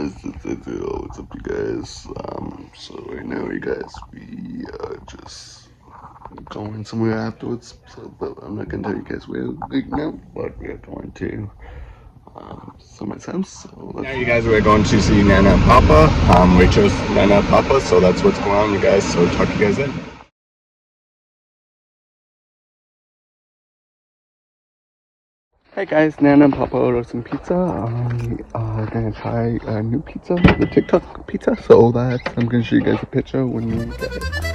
What's up, you guys? So right now, you guys, we are just going somewhere afterwards. So, but I'm not gonna tell you guys where right now, but we are going to someone's house. So now, you guys, we're going to see Nana and Papa. We chose Nana and Papa, so that's what's going on, you guys. So talk to you guys then. Hey guys, Nana and Papa ordered some pizza. We are gonna try a new pizza, the TikTok pizza. So I'm gonna show you guys a picture when we get it.